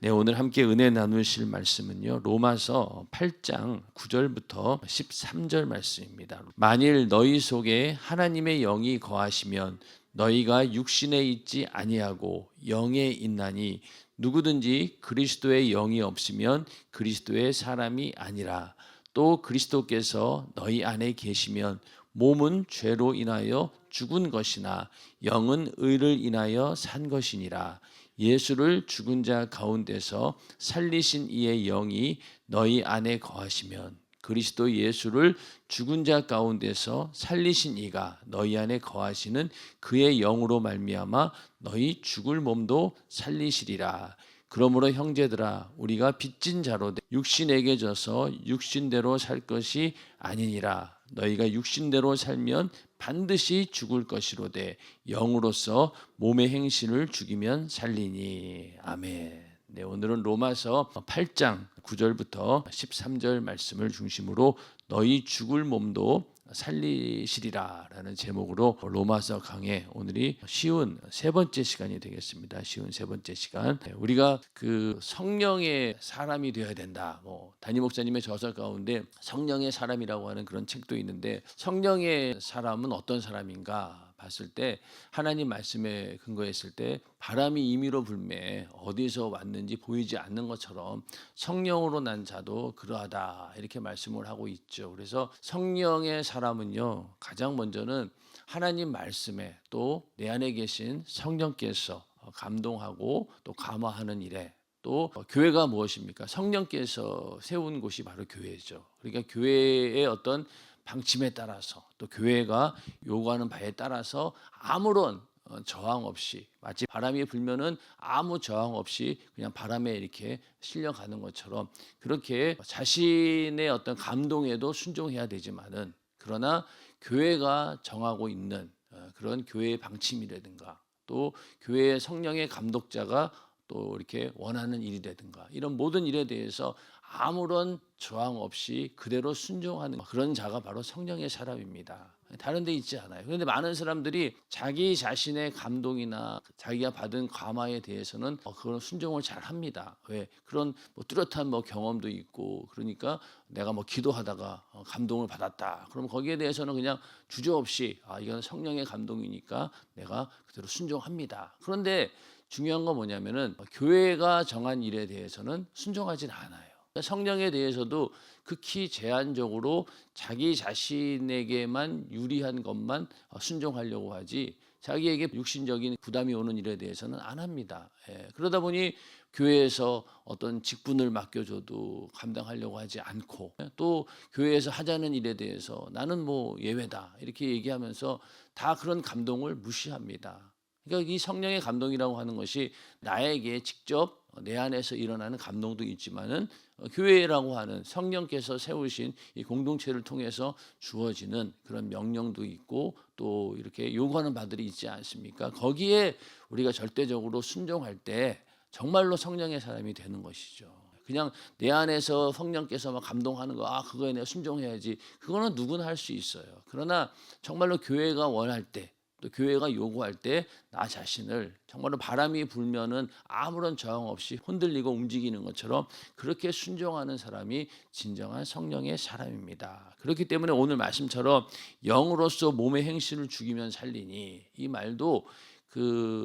네, 오늘 함께 은혜 나누실 말씀은요. 로마서 8장 9절부터 13절 말씀입니다. 만일 너희 속에 하나님의 영이 거하시면 너희가 육신에 있지 아니하고 영에 있나니 누구든지 그리스도의 영이 없으면 그리스도의 사람이 아니라. 또 그리스도께서 너희 안에 계시면 몸은 죄로 인하여 죽은 것이나 영은 의를 인하여 산 것이니라. 예수를 죽은 자 가운데서 살리신 이의 영이 너희 안에 거하시면 그리스도 예수를 죽은 자 가운데서 살리신 이가 너희 안에 거하시는 그의 영으로 말미암아 너희 죽을 몸도 살리시리라. 그러므로 형제들아, 우리가 빚진 자로 육신에게 져서 육신대로 살 것이 아니니라. 너희가 육신대로 살면 반드시 죽을 것이로되 영으로서 몸의 행실을 죽이면 살리니. 아멘. 네, 오늘은 로마서 8장 9절부터 13절 말씀을 중심으로 너희 죽을 몸도 살리시리라 라는 제목으로 로마서 강의, 오늘이 쉬운 세 번째 시간이 되겠습니다. 쉬운 세 번째 시간. 우리가 그 성령의 사람이 되어야 된다. 담임 목사님의 저서 가운데 성령의 사람이라고 하는 그런 책도 있는데, 성령의 사람은 어떤 사람인가 봤을 때, 하나님 말씀에 근거했을 때 바람이 임의로 불매 어디서 왔는지 보이지 않는 것처럼 성령으로 난 자도 그러하다, 이렇게 말씀을 하고 있죠. 그래서 성령의 사람은요, 가장 먼저는 하나님 말씀에 또 내 안에 계신 성령께서 감동하고 또 감화하는 일에, 또 교회가 무엇입니까? 성령께서 세운 곳이 바로 교회죠. 그러니까 교회의 어떤 방침에 따라서, 또 교회가 요구하는 바에 따라서 아무런 저항 없이, 마치 바람이 불면은 아무 저항 없이 그냥 바람에 이렇게 실려가는 것처럼, 그렇게 자신의 어떤 감동에도 순종해야 되지만은, 그러나 교회가 정하고 있는 그런 교회의 방침이라든가, 또 교회의 성령의 감독자가 또 이렇게 원하는 일이라든가, 이런 모든 일에 대해서 아무런 저항 없이 그대로 순종하는 그런 자가 바로 성령의 사람입니다. 다른 데 있지 않아요. 그런데 많은 사람들이 자기 자신의 감동이나 자기가 받은 감화에 대해서는 그런 순종을 잘 합니다. 왜? 그런 뚜렷한 경험도 있고, 그러니까 내가 기도하다가 감동을 받았다, 그럼 거기에 대해서는 그냥 주저없이 이건 성령의 감동이니까 내가 그대로 순종합니다. 그런데 중요한 건 뭐냐면은, 교회가 정한 일에 대해서는 순종하진 않아요. 성령에 대해서도 극히 제한적으로 자기 자신에게만 유리한 것만 순종하려고 하지, 자기에게 육신적인 부담이 오는 일에 대해서는 안 합니다. 그러다 보니 교회에서 어떤 직분을 맡겨줘도 감당하려고 하지 않고, 또 교회에서 하자는 일에 대해서 나는 예외다, 이렇게 얘기하면서 다 그런 감동을 무시합니다. 그러니까 이 성령의 감동이라고 하는 것이 나에게 직접 내 안에서 일어나는 감동도 있지만은, 교회라고 하는 성령께서 세우신 이 공동체를 통해서 주어지는 그런 명령도 있고, 또 이렇게 요구하는 바들이 있지 않습니까? 거기에 우리가 절대적으로 순종할 때 정말로 성령의 사람이 되는 것이죠. 그냥 내 안에서 성령께서 감동하는 거, 그거에 내가 순종해야지, 그거는 누구나 할 수 있어요. 그러나 정말로 교회가 원할 때, 또 교회가 요구할 때 나 자신을 정말로 바람이 불면은 아무런 저항 없이 흔들리고 움직이는 것처럼 그렇게 순종하는 사람이 진정한 성령의 사람입니다. 그렇기 때문에 오늘 말씀처럼 영으로서 몸의 행실을 죽이면 살리니, 이 말도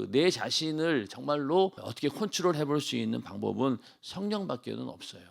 내 자신을 정말로 어떻게 컨트롤 해볼 수 있는 방법은 성령밖에는 없어요.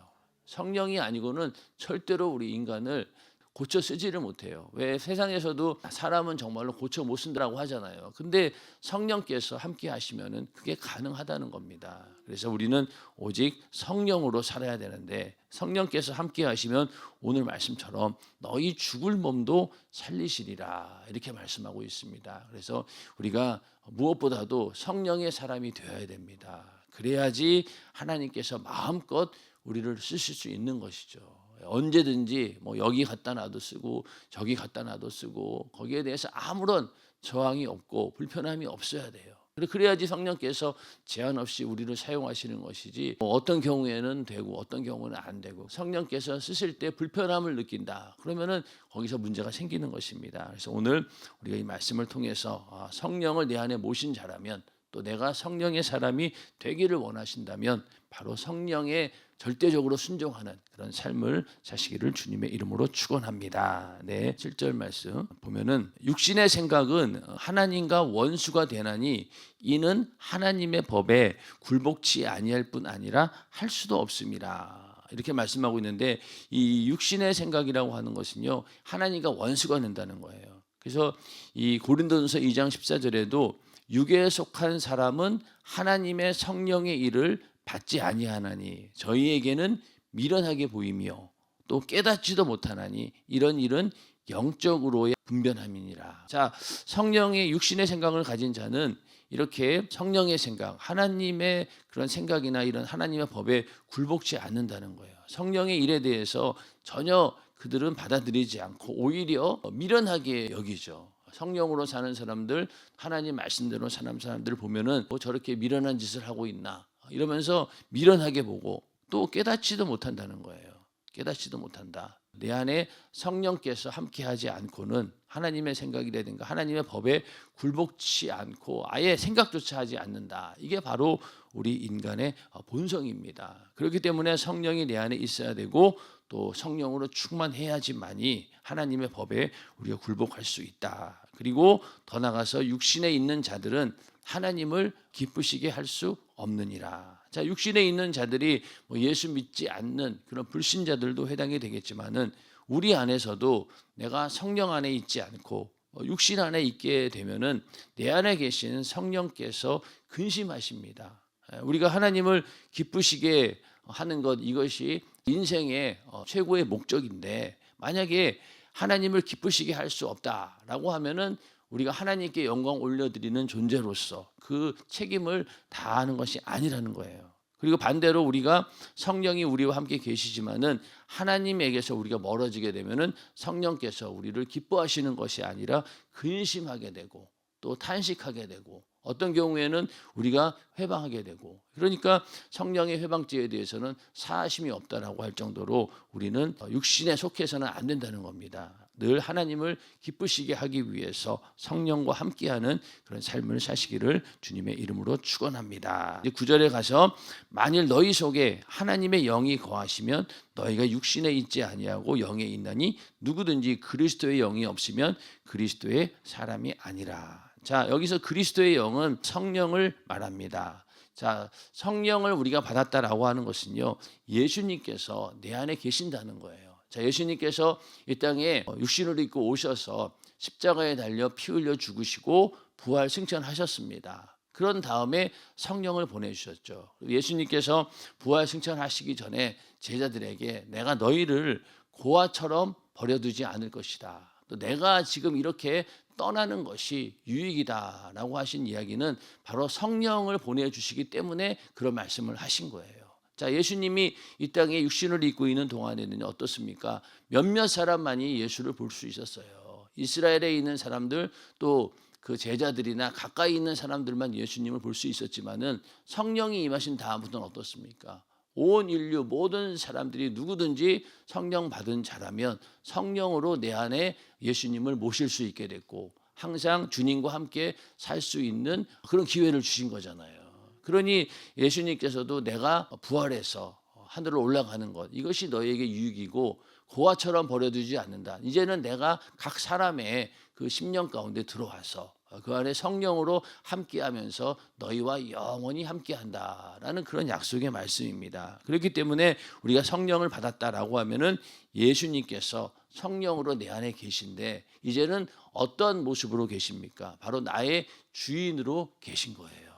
성령이 아니고는 절대로 우리 인간을 고쳐 쓰지를 못해요. 왜? 세상에서도 사람은 정말로 고쳐 못 쓴다고 하잖아요. 근데 성령께서 함께 하시면은 그게 가능하다는 겁니다. 그래서 우리는 오직 성령으로 살아야 되는데, 성령께서 함께 하시면 오늘 말씀처럼 너희 죽을 몸도 살리시리라, 이렇게 말씀하고 있습니다. 그래서 우리가 무엇보다도 성령의 사람이 되어야 됩니다. 그래야지 하나님께서 마음껏 우리를 쓰실 수 있는 것이죠. 언제든지 여기 갖다 놔도 쓰고 저기 갖다 놔도 쓰고, 거기에 대해서 아무런 저항이 없고 불편함이 없어야 돼요. 그래야지 성령께서 제한 없이 우리를 사용하시는 것이지, 어떤 경우에는 되고 어떤 경우는 안 되고, 성령께서 쓰실 때 불편함을 느낀다, 그러면은 거기서 문제가 생기는 것입니다. 그래서 오늘 우리가 이 말씀을 통해서 성령을 내 안에 모신 자라면, 또 내가 성령의 사람이 되기를 원하신다면 바로 성령에 절대적으로 순종하는 그런 삶을 사시기를 주님의 이름으로 축원합니다. 네, 7절 말씀 보면은 육신의 생각은 하나님과 원수가 되나니 이는 하나님의 법에 굴복치 아니할 뿐 아니라 할 수도 없습니다. 이렇게 말씀하고 있는데 이 육신의 생각이라고 하는 것은요, 하나님과 원수가 된다는 거예요. 그래서 이 고린도전서 2장 14절에도 육에 속한 사람은 하나님의 성령의 일을 받지 아니하나니 저희에게는 미련하게 보이며 또 깨닫지도 못하나니 이런 일은 영적으로의 분변함이니라. 자, 성령의 육신의 생각을 가진 자는 이렇게 성령의 생각, 하나님의 그런 생각이나 이런 하나님의 법에 굴복치 않는다는 거예요. 성령의 일에 대해서 전혀 그들은 받아들이지 않고 오히려 미련하게 여기죠. 성령으로 사는 사람들, 하나님 말씀대로 사는 사람들 보면은 뭐 저렇게 미련한 짓을 하고 있나 이러면서 미련하게 보고 또 깨닫지도 못한다는 거예요. 깨닫지도 못한다. 내 안에 성령께서 함께하지 않고는 하나님의 생각이라든가 하나님의 법에 굴복치 않고 아예 생각조차 하지 않는다. 이게 바로 우리 인간의 본성입니다. 그렇기 때문에 성령이 내 안에 있어야 되고 또 성령으로 충만해야지만이 하나님의 법에 우리가 굴복할 수 있다. 그리고 더 나아가서 육신에 있는 자들은 하나님을 기쁘시게 할 수 없느니라. 자, 육신에 있는 자들이 뭐 예수 믿지 않는 그런 불신자들도 해당이 되겠지만은 우리 안에서도 내가 성령 안에 있지 않고 육신 안에 있게 되면은 내 안에 계신 성령께서 근심하십니다. 우리가 하나님을 기쁘시게 하는 것, 이것이 인생의 최고의 목적인데 만약에 하나님을 기쁘시게 할 수 없다라고 하면은 우리가 하나님께 영광 올려드리는 존재로서 그 책임을 다하는 것이 아니라는 거예요. 그리고 반대로 우리가 성령이 우리와 함께 계시지만은 하나님에게서 우리가 멀어지게 되면은 성령께서 우리를 기뻐하시는 것이 아니라 근심하게 되고 또 탄식하게 되고 어떤 경우에는 우리가 회방하게 되고, 그러니까 성령의 회방죄에 대해서는 사하심이 없다라고 할 정도로 우리는 육신에 속해서는 안 된다는 겁니다. 늘 하나님을 기쁘시게 하기 위해서 성령과 함께하는 그런 삶을 사시기를 주님의 이름으로 축원합니다. 9절에 가서 만일 너희 속에 하나님의 영이 거하시면 너희가 육신에 있지 아니하고 영에 있나니 누구든지 그리스도의 영이 없으면 그리스도의 사람이 아니라. 자, 여기서 그리스도의 영은 성령을 말합니다. 자, 성령을 우리가 받았다라고 하는 것은요, 예수님께서 내 안에 계신다는 거예요. 자, 예수님께서 이 땅에 육신을 입고 오셔서 십자가에 달려 피 흘려 죽으시고 부활 승천하셨습니다. 그런 다음에 성령을 보내주셨죠. 예수님께서 부활 승천하시기 전에 제자들에게 내가 너희를 고아처럼 버려두지 않을 것이다. 또 내가 지금 이렇게 떠나는 것이 유익이다라고 하신 이야기는 바로 성령을 보내주시기 때문에 그런 말씀을 하신 거예요. 자, 예수님이 이 땅에 육신을 입고 있는 동안에는 어떻습니까? 몇몇 사람만이 예수를 볼 수 있었어요. 이스라엘에 있는 사람들 또 그 제자들이나 가까이 있는 사람들만 예수님을 볼 수 있었지만은 성령이 임하신 다음부터는 어떻습니까? 온 인류 모든 사람들이 누구든지 성령 받은 자라면 성령으로 내 안에 예수님을 모실 수 있게 됐고 항상 주님과 함께 살 수 있는 그런 기회를 주신 거잖아요. 그러니 예수님께서도 내가 부활해서 하늘로 올라가는 것, 이것이 너희에게 유익이고 고아처럼 버려두지 않는다. 이제는 내가 각 사람의 그 심령 가운데 들어와서 그 안에 성령으로 함께하면서 너희와 영원히 함께한다라는 그런 약속의 말씀입니다. 그렇기 때문에 우리가 성령을 받았다라고 하면은 예수님께서 성령으로 내 안에 계신데 이제는 어떤 모습으로 계십니까? 바로 나의 주인으로 계신 거예요.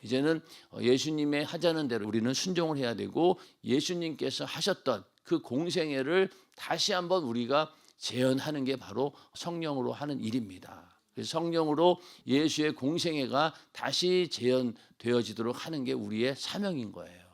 이제는 예수님의 하자는 대로 우리는 순종을 해야 되고 예수님께서 하셨던 그 공생애를 다시 한번 우리가 재현하는 게 바로 성령으로 하는 일입니다. 그래서 성령으로 예수의 공생애가 다시 재현되어지도록 하는 게 우리의 사명인 거예요.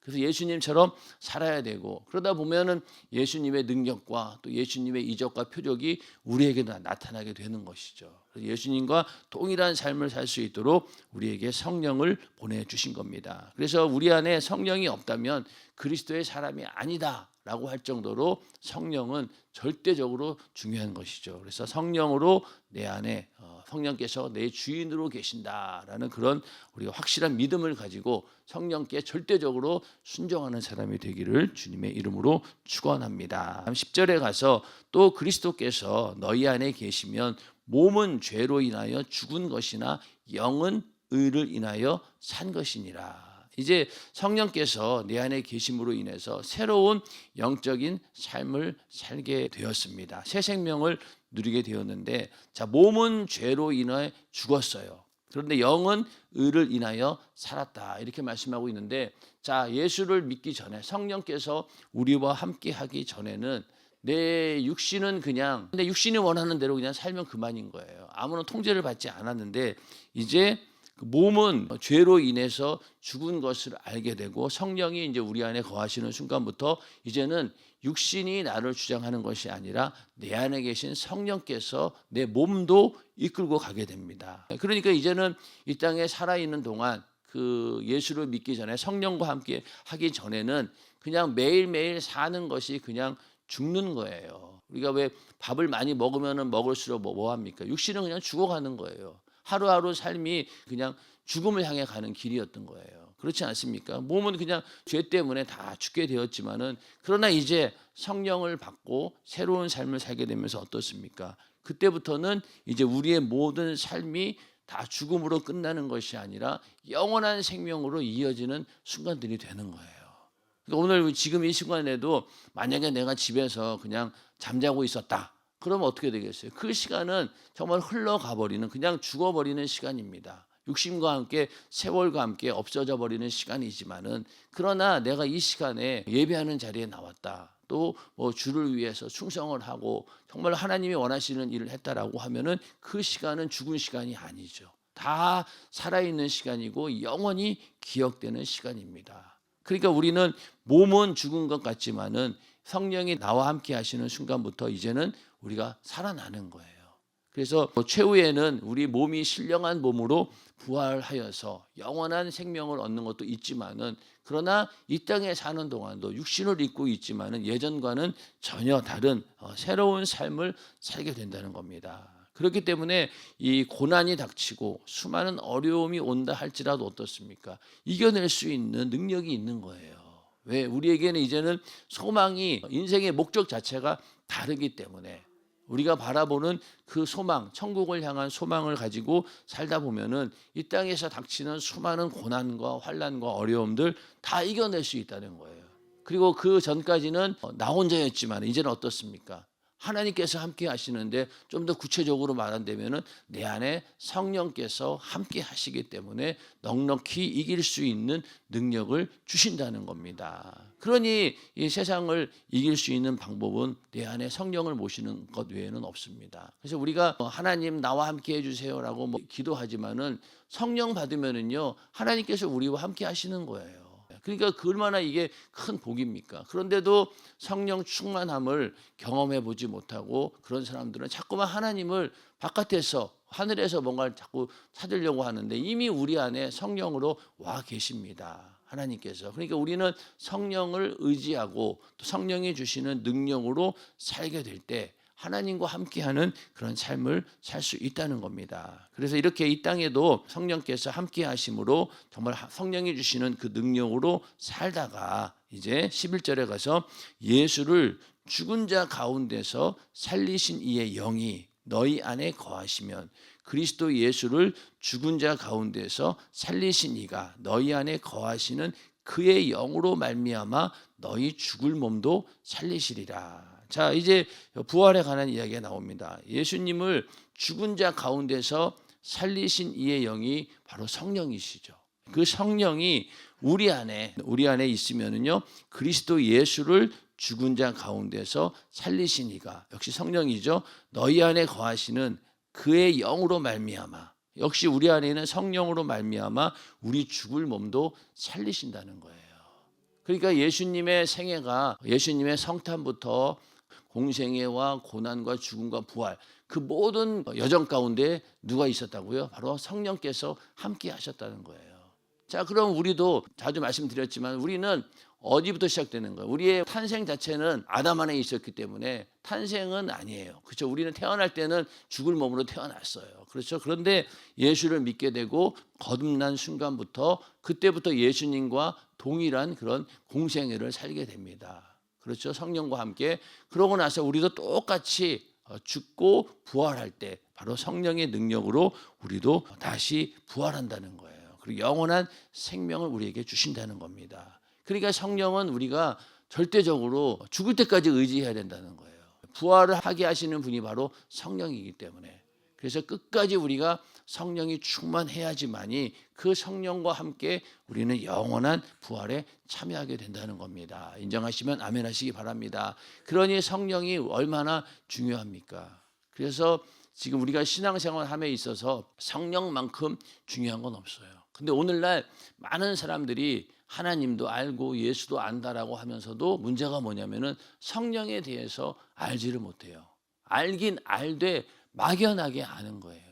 그래서 예수님처럼 살아야 되고 그러다 보면은 예수님의 능력과 또 예수님의 이적과 표적이 우리에게도 나타나게 되는 것이죠. 그래서 예수님과 동일한 삶을 살 수 있도록 우리에게 성령을 보내주신 겁니다. 그래서 우리 안에 성령이 없다면 그리스도의 사람이 아니다 라고 할 정도로 성령은 절대적으로 중요한 것이죠. 그래서 성령으로 내 안에 성령께서 내 주인으로 계신다라는 그런 우리가 확실한 믿음을 가지고 성령께 절대적으로 순종하는 사람이 되기를 주님의 이름으로 축원합니다. 10절에 가서 또 그리스도께서 너희 안에 계시면 몸은 죄로 인하여 죽은 것이나 영은 의를 인하여 산 것이니라. 이제 성령께서 내 안에 계심으로 인해서 새로운 영적인 삶을 살게 되었습니다. 새 생명을 누리게 되었는데, 자, 몸은 죄로 인해 죽었어요. 그런데 영은 의를 인하여 살았다. 이렇게 말씀하고 있는데, 자, 예수를 믿기 전에 성령께서 우리와 함께 하기 전에는 내 육신은 그냥 내 육신이 원하는 대로 그냥 살면 그만인 거예요. 아무런 통제를 받지 않았는데 이제 몸은 죄로 인해서 죽은 것을 알게 되고 성령이 이제 우리 안에 거하시는 순간부터 이제는 육신이 나를 주장하는 것이 아니라 내 안에 계신 성령께서 내 몸도 이끌고 가게 됩니다. 그러니까 이제는 이 땅에 살아있는 동안 그 예수를 믿기 전에 성령과 함께 하기 전에는 그냥 매일매일 사는 것이 그냥 죽는 거예요. 우리가 왜 밥을 많이 먹으면 먹을수록 뭐 합니까? 육신은 그냥 죽어가는 거예요. 하루하루 삶이 그냥 죽음을 향해 가는 길이었던 거예요. 그렇지 않습니까? 몸은 그냥 죄 때문에 다 죽게 되었지만은 그러나 이제 성령을 받고 새로운 삶을 살게 되면서 어떻습니까? 그때부터는 이제 우리의 모든 삶이 다 죽음으로 끝나는 것이 아니라 영원한 생명으로 이어지는 순간들이 되는 거예요. 그러니까 오늘 지금 이 시간에도 만약에 내가 집에서 그냥 잠자고 있었다. 그러면 어떻게 되겠어요? 그 시간은 정말 흘러가 버리는 그냥 죽어버리는 시간입니다. 육신과 함께 세월과 함께 없어져 버리는 시간이지만은 그러나 내가 이 시간에 예배하는 자리에 나왔다. 또 뭐 주를 위해서 충성을 하고 정말 하나님이 원하시는 일을 했다라고 하면은 그 시간은 죽은 시간이 아니죠. 다 살아있는 시간이고 영원히 기억되는 시간입니다. 그러니까 우리는 몸은 죽은 것 같지만은 성령이 나와 함께 하시는 순간부터 이제는 우리가 살아나는 거예요. 그래서 최후에는 우리 몸이 신령한 몸으로 부활하여서 영원한 생명을 얻는 것도 있지만은 그러나 이 땅에 사는 동안도 육신을 입고 있지만은 예전과는 전혀 다른 새로운 삶을 살게 된다는 겁니다. 그렇기 때문에 이 고난이 닥치고 수많은 어려움이 온다 할지라도 어떻습니까? 이겨낼 수 있는 능력이 있는 거예요. 왜? 우리에게는 이제는 소망이 인생의 목적 자체가 다르기 때문에 우리가 바라보는 그 소망, 천국을 향한 소망을 가지고 살다 보면은 이 땅에서 닥치는 수많은 고난과 환난과 어려움들 다 이겨낼 수 있다는 거예요. 그리고 그 전까지는 나 혼자였지만 이제는 어떻습니까? 하나님께서 함께 하시는데 좀 더 구체적으로 말한다면은 내 안에 성령께서 함께 하시기 때문에 넉넉히 이길 수 있는 능력을 주신다는 겁니다. 그러니 이 세상을 이길 수 있는 방법은 내 안에 성령을 모시는 것 외에는 없습니다. 그래서 우리가 하나님 나와 함께 해주세요라고 기도하지만은 성령 받으면은요 하나님께서 우리와 함께 하시는 거예요. 그러니까 얼마나 이게 큰 복입니까? 그런데도 성령 충만함을 경험해 보지 못하고 그런 사람들은 자꾸만 하나님을 바깥에서 하늘에서 뭔가를 자꾸 찾으려고 하는데 이미 우리 안에 성령으로 와 계십니다. 하나님께서. 그러니까 우리는 성령을 의지하고 또 성령이 주시는 능력으로 살게 될 때 하나님과 함께하는 그런 삶을 살 수 있다는 겁니다. 그래서 이렇게 이 땅에도 성령께서 함께 하심으로 정말 성령이 주시는 그 능력으로 살다가 이제 11절에 가서 예수를 죽은 자 가운데서 살리신 이의 영이 너희 안에 거하시면 그리스도 예수를 죽은 자 가운데서 살리신 이가 너희 안에 거하시는 그의 영으로 말미암아 너희 죽을 몸도 살리시리라. 자, 이제 부활에 관한 이야기가 나옵니다. 예수님을 죽은 자 가운데서 살리신 이의 영이 바로 성령이시죠. 그 성령이 우리 안에 있으면은요 그리스도 예수를 죽은 자 가운데서 살리신 이가 역시 성령이죠. 너희 안에 거하시는 그의 영으로 말미암아 역시 우리 안에 있는 성령으로 말미암아 우리 죽을 몸도 살리신다는 거예요. 그러니까 예수님의 생애가 예수님의 성탄부터 공생애와 고난과 죽음과 부활 그 모든 여정 가운데 누가 있었다고요? 바로 성령께서 함께 하셨다는 거예요. 자, 그럼 우리도 자주 말씀드렸지만 우리는 어디부터 시작되는 거예요? 우리의 탄생 자체는 아담 안에 있었기 때문에 탄생은 아니에요. 그렇죠? 우리는 태어날 때는 죽을 몸으로 태어났어요. 그렇죠? 그런데 예수를 믿게 되고 거듭난 순간부터 그때부터 예수님과 동일한 그런 공생애를 살게 됩니다. 그렇죠? 성령과 함께. 그러고 나서 우리도 똑같이 죽고 부활할 때 바로 성령의 능력으로 우리도 다시 부활한다는 거예요. 그리고 영원한 생명을 우리에게 주신다는 겁니다. 그러니까 성령은 우리가 절대적으로 죽을 때까지 의지해야 된다는 거예요. 부활을 하게 하시는 분이 바로 성령이기 때문에. 그래서 끝까지 우리가 성령이 충만해야지만이 그 성령과 함께 우리는 영원한 부활에 참여하게 된다는 겁니다. 인정하시면 아멘 하시기 바랍니다. 그러니 성령이 얼마나 중요합니까? 그래서 지금 우리가 신앙생활함에 있어서 성령만큼 중요한 건 없어요. 근데 오늘날 많은 사람들이 하나님도 알고 예수도 안다라고 하면서도 문제가 뭐냐면은 성령에 대해서 알지를 못해요. 알긴 알되 막연하게 아는 거예요.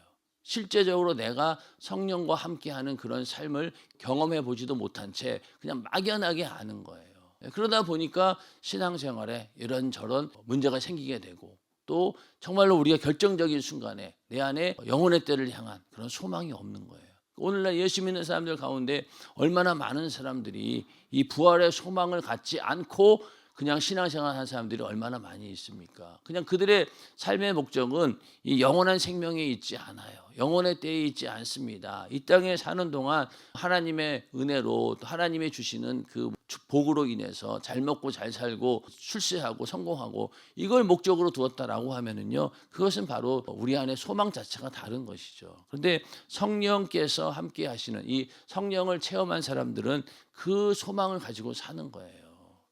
실제적으로 내가 성령과 함께하는 그런 삶을 경험해 보지도 못한 채 그냥 막연하게 아는 거예요. 그러다 보니까 신앙생활에 이런저런 문제가 생기게 되고 또 정말로 우리가 결정적인 순간에 내 안에 영혼의 때를 향한 그런 소망이 없는 거예요. 오늘날 예수 믿는 사람들 가운데 얼마나 많은 사람들이 이 부활의 소망을 갖지 않고 그냥 신앙생활 하는 사람들이 얼마나 많이 있습니까? 그냥 그들의 삶의 목적은 이 영원한 생명에 있지 않아요. 영원의 때에 있지 않습니다. 이 땅에 사는 동안 하나님의 은혜로 또 하나님이 주시는 그 복으로 인해서 잘 먹고 잘 살고 출세하고 성공하고 이걸 목적으로 두었다라고 하면은요, 그것은 바로 우리 안에 소망 자체가 다른 것이죠. 그런데 성령께서 함께 하시는 이 성령을 체험한 사람들은 그 소망을 가지고 사는 거예요.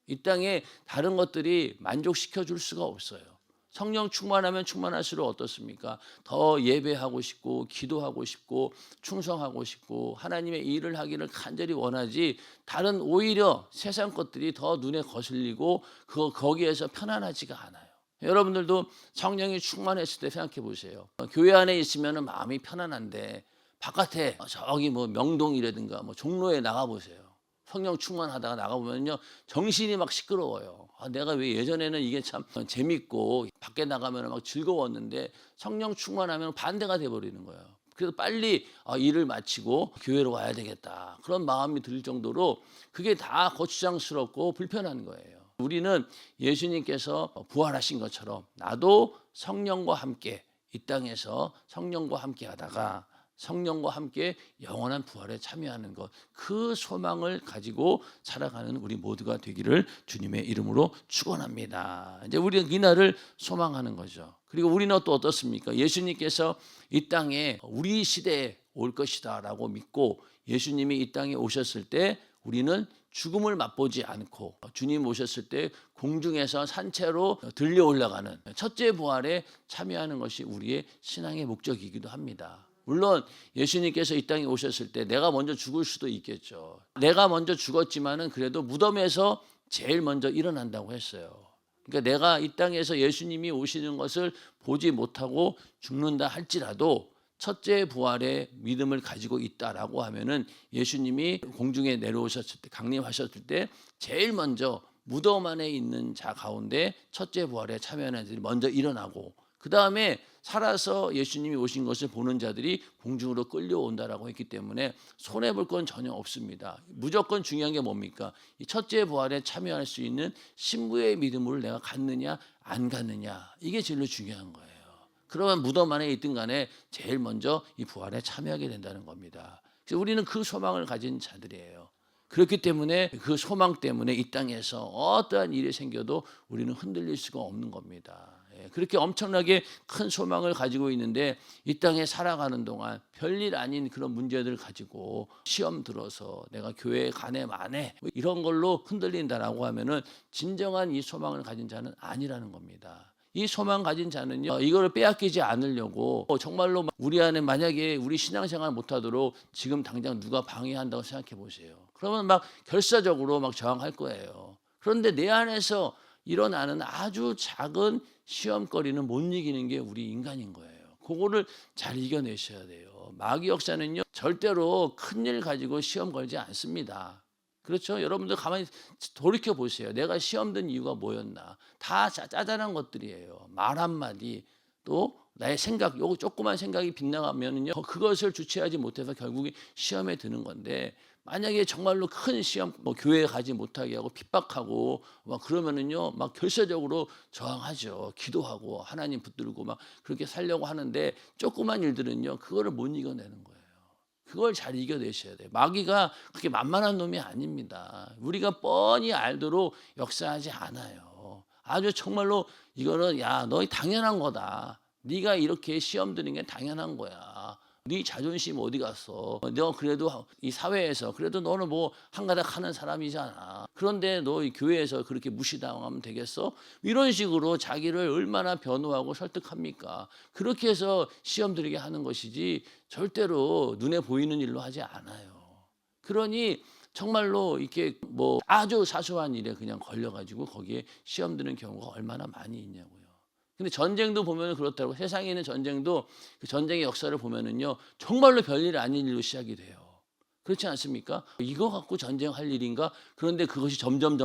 이 땅에 다른 것들이 만족시켜 줄 수가 없어요. 성령 충만하면 충만할수록 어떻습니까? 더 예배하고 싶고 기도하고 싶고 충성하고 싶고 하나님의 일을 하기를 간절히 원하지, 다른 오히려 세상 것들이 더 눈에 거슬리고 거기에서 편안하지가 않아요. 여러분들도 성령이 충만했을 때 생각해 보세요. 교회 안에 있으면 마음이 편안한데 바깥에 저기 뭐 명동이라든가 뭐 종로에 나가 보세요. 성령 충만하다가 나가보면요, 정신이 막 시끄러워요. 내가 왜 예전에는 이게 참 재밌고 밖에 나가면 막 즐거웠는데 성령 충만하면 반대가 돼버리는 거예요. 그래서 빨리 일을 마치고 교회로 와야 되겠다, 그런 마음이 들 정도로 그게 다 거추장스럽고 불편한 거예요. 우리는 예수님께서 부활하신 것처럼 나도 성령과 함께 이 땅에서 성령과 함께 하다가 성령과 함께 영원한 부활에 참여하는 것, 그 소망을 가지고 살아가는 우리 모두가 되기를 주님의 이름으로 축원합니다. 이제 우리는 이날을 소망하는 거죠. 그리고 우리는 또 어떻습니까? 예수님께서 이 땅에 우리 시대에 올 것이다라고 믿고 예수님이 이 땅에 오셨을 때 우리는 죽음을 맛보지 않고 주님 오셨을 때 공중에서 산채로 들려 올라가는 첫째 부활에 참여하는 것이 우리의 신앙의 목적이기도 합니다. 물론 예수님께서 이 땅에 오셨을 때 내가 먼저 죽을 수도 있겠죠. 내가 먼저 죽었지만은 그래도 무덤에서 제일 먼저 일어난다고 했어요. 그러니까 내가 이 땅에서 예수님이 오시는 것을 보지 못하고 죽는다 할지라도 첫째 부활의 믿음을 가지고 있다라고 하면은 예수님이 공중에 내려오셨을 때, 강림하셨을 때 제일 먼저 무덤 안에 있는 자 가운데 첫째 부활에 참여하는 자들이 먼저 일어나고, 그 다음에 살아서 예수님이 오신 것을 보는 자들이 공중으로 끌려온다라고 했기 때문에 손해볼 건 전혀 없습니다. 무조건 중요한 게 뭡니까? 이 첫째 부활에 참여할 수 있는 신부의 믿음을 내가 갖느냐 안 갖느냐, 이게 제일 중요한 거예요. 그러면 무덤 안에 있든 간에 제일 먼저 이 부활에 참여하게 된다는 겁니다. 그래서 우리는 그 소망을 가진 자들이에요. 그렇기 때문에 그 소망 때문에 이 땅에서 어떠한 일이 생겨도 우리는 흔들릴 수가 없는 겁니다. 그렇게 엄청나게 큰 소망을 가지고 있는데 이 땅에 살아가는 동안 별일 아닌 그런 문제들을 가지고 시험 들어서 내가 교회에 가네 마네 이런 걸로 흔들린다라고 하면은 진정한 이 소망을 가진 자는 아니라는 겁니다. 이 소망 가진 자는요, 이걸 빼앗기지 않으려고 정말로 우리 안에 만약에 우리 신앙생활 못하도록 지금 당장 누가 방해한다고 생각해 보세요. 그러면 막 결사적으로 막 저항할 거예요. 그런데 내 안에서 일어나는 아주 작은 시험거리는 못 이기는 게 우리 인간인 거예요. 그거를 잘 이겨내셔야 돼요. 마귀 역사는요, 절대로 큰일 가지고 시험 걸지 않습니다. 그렇죠? 여러분들 가만히 돌이켜 보세요. 내가 시험 든 이유가 뭐였나? 다 짜잘한 것들이에요. 말 한마디, 또 나의 생각, 요거 조그만 생각이 빗나가면은요, 그것을 주체하지 못해서 결국에 시험에 드는 건데, 만약에 정말로 큰 시험, 뭐 교회에 가지 못하게 하고 핍박하고 막 그러면은요, 막 결사적으로 저항하죠. 기도하고 하나님 붙들고 막 그렇게 살려고 하는데, 조그만 일들은요, 그거를 못 이겨내는 거예요. 그걸 잘 이겨내셔야 돼요. 마귀가 그렇게 만만한 놈이 아닙니다. 우리가 뻔히 알도록 역사하지 않아요. 아주 정말로 이거는 야, 너 당연한 거다. 네가 이렇게 시험 드는 게 당연한 거야. 네 자존심 어디 갔어? 너 그래도 이 사회에서 그래도 너는 뭐 한가닥 하는 사람이잖아. 그런데 너 이 교회에서 그렇게 무시당하면 되겠어? 이런 식으로 자기를 얼마나 변호하고 설득합니까? 그렇게 해서 시험 들게 하는 것이지 절대로 눈에 보이는 일로 하지 않아요. 그러니 정말로 이렇게 뭐 아주 사소한 일에 그냥 걸려가지고 거기에 시험 드는 경우가 얼마나 많이 있냐고요. 근데 전쟁도 보면 그렇다고, 세상에 있는 전쟁도 그 전쟁의 역사를 보면은요, 정말로 별일 아닌 일로 시작이 돼요. 그렇지 않습니까? 이거 갖고 전쟁할 일인가? 그런데 그것이 점점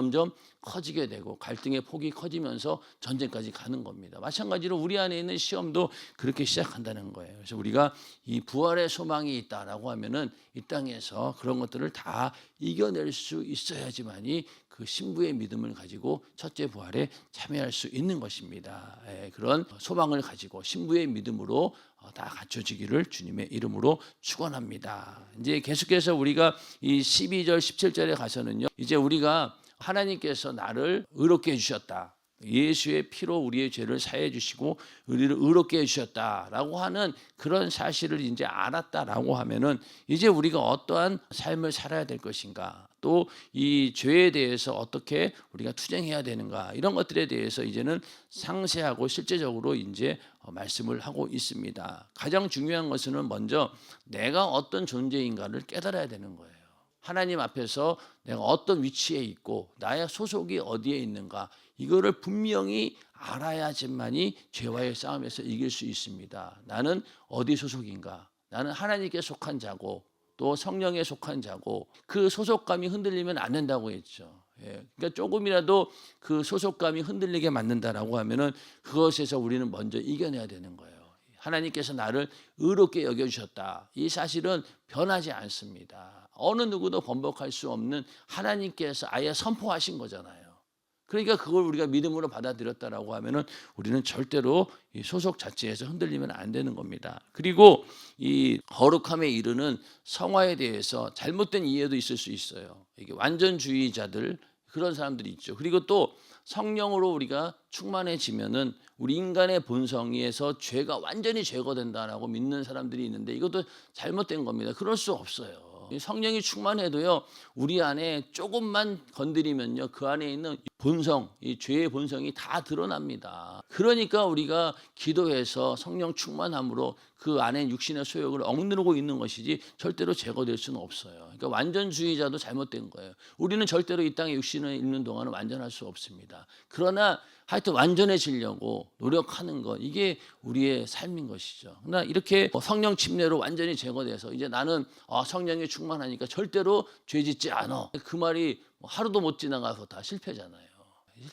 커지게 되고 갈등의 폭이 커지면서 전쟁까지 가는 겁니다. 마찬가지로 우리 안에 있는 시험도 그렇게 시작한다는 거예요. 그래서 우리가 이 부활의 소망이 있다라고 하면은 이 땅에서 그런 것들을 다 이겨낼 수 있어야지만이 그 신부의 믿음을 가지고 첫째 부활에 참여할 수 있는 것입니다. 그런 소망을 가지고 신부의 믿음으로 다 갖춰지기를 주님의 이름으로 축원합니다. 이제 계속해서 우리가 이 12절 17절에 가서는요, 이제 우리가 하나님께서 나를 의롭게 해주셨다, 예수의 피로 우리의 죄를 사해 주시고 우리를 의롭게 해주셨다라고 하는 그런 사실을 이제 알았다라고 하면은 이제 우리가 어떠한 삶을 살아야 될 것인가, 또 이 죄에 대해서 어떻게 우리가 투쟁해야 되는가, 이런 것들에 대해서 이제는 상세하고 실제적으로 이제 말씀을 하고 있습니다. 가장 중요한 것은 먼저 내가 어떤 존재인가를 깨달아야 되는 거예요. 하나님 앞에서 내가 어떤 위치에 있고 나의 소속이 어디에 있는가, 이거를 분명히 알아야지만이 죄와의 싸움에서 이길 수 있습니다. 나는 어디 소속인가? 나는 하나님께 속한 자고 또 성령에 속한 자고, 그 소속감이 흔들리면 안 된다고 했죠. 그러니까 조금이라도 그 소속감이 흔들리게 만든다라고 하면은 그것에서 우리는 먼저 이겨내야 되는 거예요. 하나님께서 나를 의롭게 여겨주셨다, 이 사실은 변하지 않습니다. 어느 누구도 번복할 수 없는 하나님께서 아예 선포하신 거잖아요. 그러니까 그걸 우리가 믿음으로 받아들였다라고 하면은 우리는 절대로 이 소속 자체에서 흔들리면 안 되는 겁니다. 그리고 이 거룩함에 이르는 성화에 대해서 잘못된 이해도 있을 수 있어요. 이게 완전주의자들, 그런 사람들이 있죠. 그리고 또 성령으로 우리가 충만해지면은 우리 인간의 본성에서 죄가 완전히 제거된다라고 믿는 사람들이 있는데, 이것도 잘못된 겁니다. 그럴 수 없어요. 성령이 충만해도요, 우리 안에 조금만 건드리면요, 그 안에 있는 본성, 이 죄의 본성이 다 드러납니다. 그러니까 우리가 기도해서 성령 충만함으로 그 안에 육신의 소욕을 억누르고 있는 것이지 절대로 제거될 수는 없어요. 그러니까 완전주의자도 잘못된 거예요. 우리는 절대로 이 땅에 육신에 있는 동안은 완전할 수 없습니다. 그러나 하여튼 완전해지려고 노력하는 것, 이게 우리의 삶인 것이죠. 그러나 이렇게 성령 침례로 완전히 제거돼서 이제 나는 성령이 충만하니까 절대로 죄 짓지 않아, 그 말이 하루도 못 지나가서 다 실패잖아요.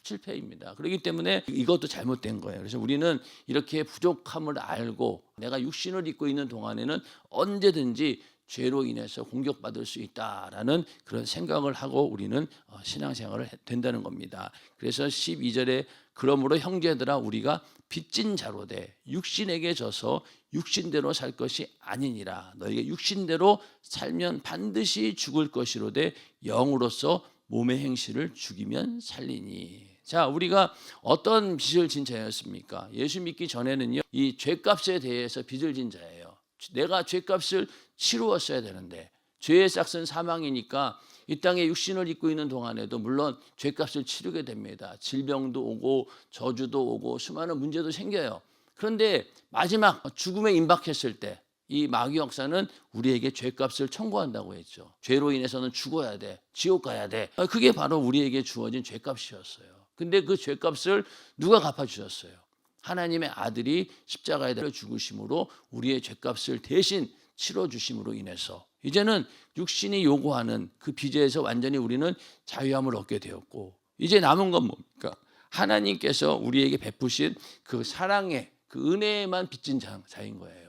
실패입니다. 그렇기 때문에 이것도 잘못된 거예요. 그래서 우리는 이렇게 부족함을 알고 내가 육신을 입고 있는 동안에는 언제든지 죄로 인해서 공격받을 수 있다라는 그런 생각을 하고 우리는 신앙생활을 된다는 겁니다. 그래서 12절에 그러므로 형제들아 우리가 빚진 자로 돼 육신에게 져서 육신대로 살 것이 아니니라. 너희가 육신대로 살면 반드시 죽을 것이로되 영으로서 몸의 행실을 죽이면 살리니. 자, 우리가 어떤 빚을 진 자였습니까? 예수 믿기 전에는요, 이 죄값에 대해서 빚을 진 자예요. 내가 죄값을 치루었어야 되는데, 죄의 싹은 사망이니까 이 땅에 육신을 입고 있는 동안에도 물론 죄값을 치르게 됩니다. 질병도 오고 저주도 오고 수많은 문제도 생겨요. 그런데 마지막 죽음에 임박했을 때 이 마귀 역사는 우리에게 죄값을 청구한다고 했죠. 죄로 인해서는 죽어야 돼, 지옥 가야 돼. 그게 바로 우리에게 주어진 죄값이었어요. 근데 그 죄값을 누가 갚아주셨어요? 하나님의 아들이 십자가에 달려 죽으심으로 우리의 죄값을 대신 치러주심으로 인해서 이제는 육신이 요구하는 그 빚에서 완전히 우리는 자유함을 얻게 되었고, 이제 남은 건 뭡니까? 하나님께서 우리에게 베푸신 그 사랑의 그 은혜에만 빚진 자인 거예요.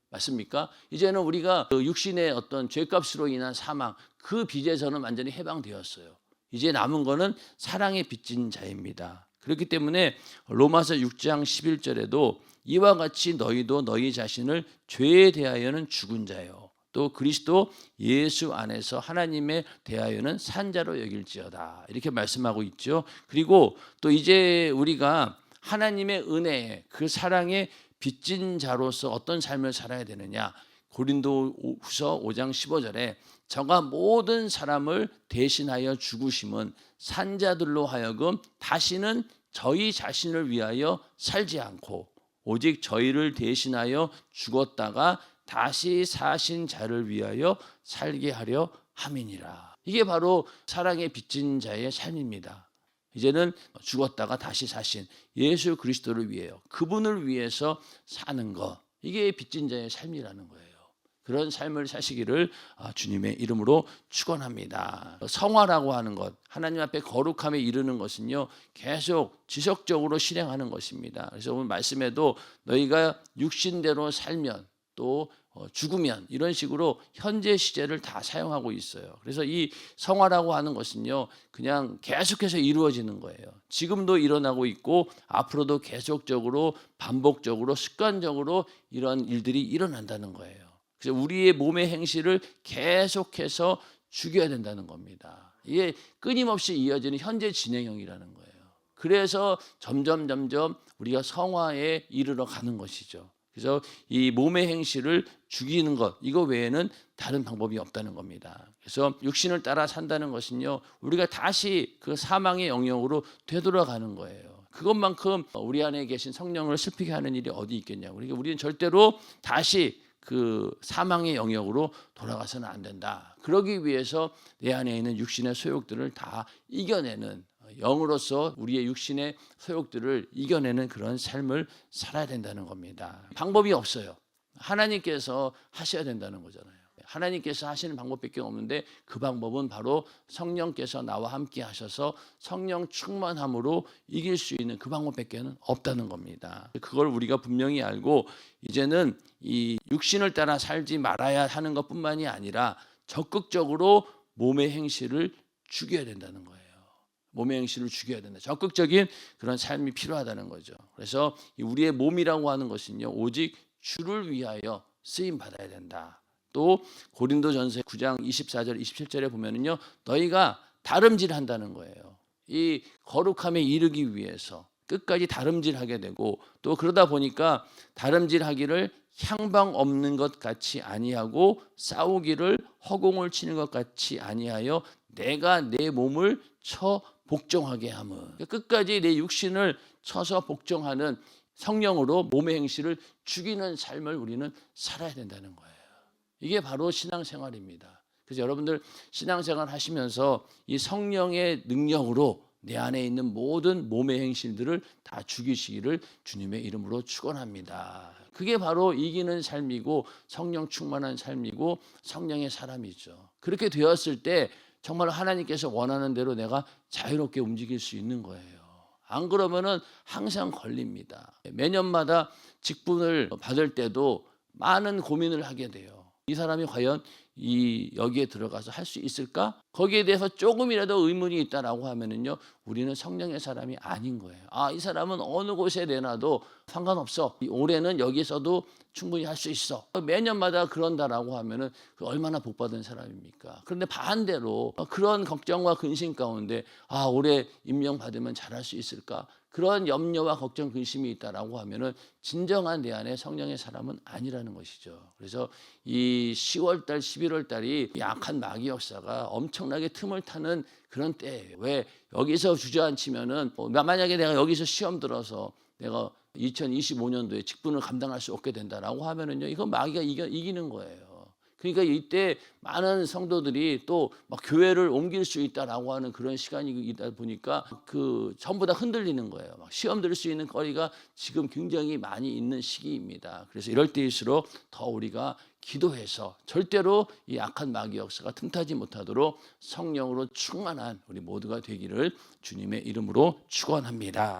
맞습니까? 이제는 우리가 그 육신의 어떤 죄값으로 인한 사망, 그 빚에서는 완전히 해방되었어요. 이제 남은 거는 사랑의 빚진 자입니다. 그렇기 때문에 로마서 6장 11절에도 이와 같이 너희도 너희 자신을 죄에 대하여는 죽은 자요, 또 그리스도 예수 안에서 하나님에 대하여는 산 자로 여길지어다, 이렇게 말씀하고 있죠. 그리고 또 이제 우리가 하나님의 은혜에 그 사랑에 빚진 자로서 어떤 삶을 살아야 되느냐, 고린도후서 5장 15절에 저가 모든 사람을 대신하여 죽으심은 산자들로 하여금 다시는 저희 자신을 위하여 살지 않고 오직 저희를 대신하여 죽었다가 다시 사신 자를 위하여 살게 하려 함이니라. 이게 바로 사랑에 빚진 자의 삶입니다. 이제는 죽었다가 다시 사신 예수 그리스도를 위해요, 그분을 위해서 사는 것, 이게 빚진 자의 삶이라는 거예요. 그런 삶을 사시기를 주님의 이름으로 축원합니다. 성화라고 하는 것, 하나님 앞에 거룩함에 이르는 것은요, 계속 지속적으로 실행하는 것입니다. 그래서 오늘 말씀에도 너희가 육신대로 살면 또 죽으면, 이런 식으로 현재 시제를 다 사용하고 있어요. 그래서 이 성화라고 하는 것은요, 그냥 계속해서 이루어지는 거예요. 지금도 일어나고 있고 앞으로도 계속적으로 반복적으로 습관적으로 이런 일들이 일어난다는 거예요. 그래서 우리의 몸의 행실을 계속해서 죽여야 된다는 겁니다. 이게 끊임없이 이어지는 현재 진행형이라는 거예요. 그래서 점점 우리가 성화에 이르러 가는 것이죠. 그래서 이 몸의 행실을 죽이는 것, 이거 외에는 다른 방법이 없다는 겁니다. 그래서 육신을 따라 산다는 것은요, 우리가 다시 그 사망의 영역으로 되돌아가는 거예요. 그것만큼 우리 안에 계신 성령을 슬프게 하는 일이 어디 있겠냐고. 그러니까 우리는 절대로 다시 그 사망의 영역으로 돌아가서는 안 된다. 그러기 위해서 내 안에 있는 육신의 소욕들을 다 이겨내는, 영으로서 우리의 육신의 소욕들을 이겨내는 그런 삶을 살아야 된다는 겁니다. 방법이 없어요. 하나님께서 하셔야 된다는 거잖아요. 하나님께서 하시는 방법밖에 없는데 그 방법은 바로 성령께서 나와 함께 하셔서 성령 충만함으로 이길 수 있는 그 방법밖에 없다는 겁니다. 그걸 우리가 분명히 알고 이제는 이 육신을 따라 살지 말아야 하는 것뿐만이 아니라 적극적으로 몸의 행실을 죽여야 된다는 거예요. 몸의 행실을 죽여야 된다. 적극적인 그런 삶이 필요하다는 거죠. 그래서 우리의 몸이라고 하는 것은요, 오직 주를 위하여 쓰임 받아야 된다. 또 고린도전서 9장 24절 27절에 보면은요, 너희가 다름질한다는 거예요. 이 거룩함에 이르기 위해서 끝까지 다름질하게 되고, 또 그러다 보니까 다름질하기를 향방 없는 것 같이 아니하고 싸우기를 허공을 치는 것 같이 아니하여 내가 내 몸을 쳐 복종하게 함은, 끝까지 내 육신을 쳐서 복종하는 성령으로 몸의 행실을 죽이는 삶을 우리는 살아야 된다는 거예요. 이게 바로 신앙생활입니다. 그래서 여러분들 신앙생활 하시면서 이 성령의 능력으로 내 안에 있는 모든 몸의 행실들을 다 죽이시기를 주님의 이름으로 축원합니다. 그게 바로 이기는 삶이고 성령 충만한 삶이고 성령의 사람이죠. 그렇게 되었을 때 정말 하나님께서 원하는 대로 내가 자유롭게 움직일 수 있는 거예요. 안 그러면은 항상 걸립니다. 매년마다 직분을 받을 때도 많은 고민을 하게 돼요. 이 사람이 과연 여기에 들어가서 할 수 있을까? 거기에 대해서 조금이라도 의문이 있다라고 하면은요, 우리는 성령의 사람이 아닌 거예요. 이 사람은 어느 곳에 내놔도 상관없어. 올해는 여기서도 충분히 할 수 있어. 매년마다 그런다라고 하면은 얼마나 복받은 사람입니까? 그런데 반대로 그런 걱정과 근심 가운데 올해 임명 받으면 잘할 수 있을까? 그런 염려와 걱정, 근심이 있다라고 하면은 진정한 내 안에 성령의 사람은 아니라는 것이죠. 그래서 이 10월달, 11월달이 약한 마귀 역사가 엄청나게 틈을 타는 그런 때예요. 왜 여기서 주저앉히면은 만약에 내가 여기서 시험 들어서 내가 2025년도에 직분을 감당할 수 없게 된다라고 하면은요, 이거 마귀가 이기는 거예요. 그러니까 이때 많은 성도들이 또 막 교회를 옮길 수 있다라고 하는 그런 시간이다 보니까 그 전부 다 흔들리는 거예요. 막 시험 들 수 있는 거리가 지금 굉장히 많이 있는 시기입니다. 그래서 이럴 때일수록 더 우리가 기도해서 절대로 이 악한 마귀 역사가 틈타지 못하도록 성령으로 충만한 우리 모두가 되기를 주님의 이름으로 축원합니다.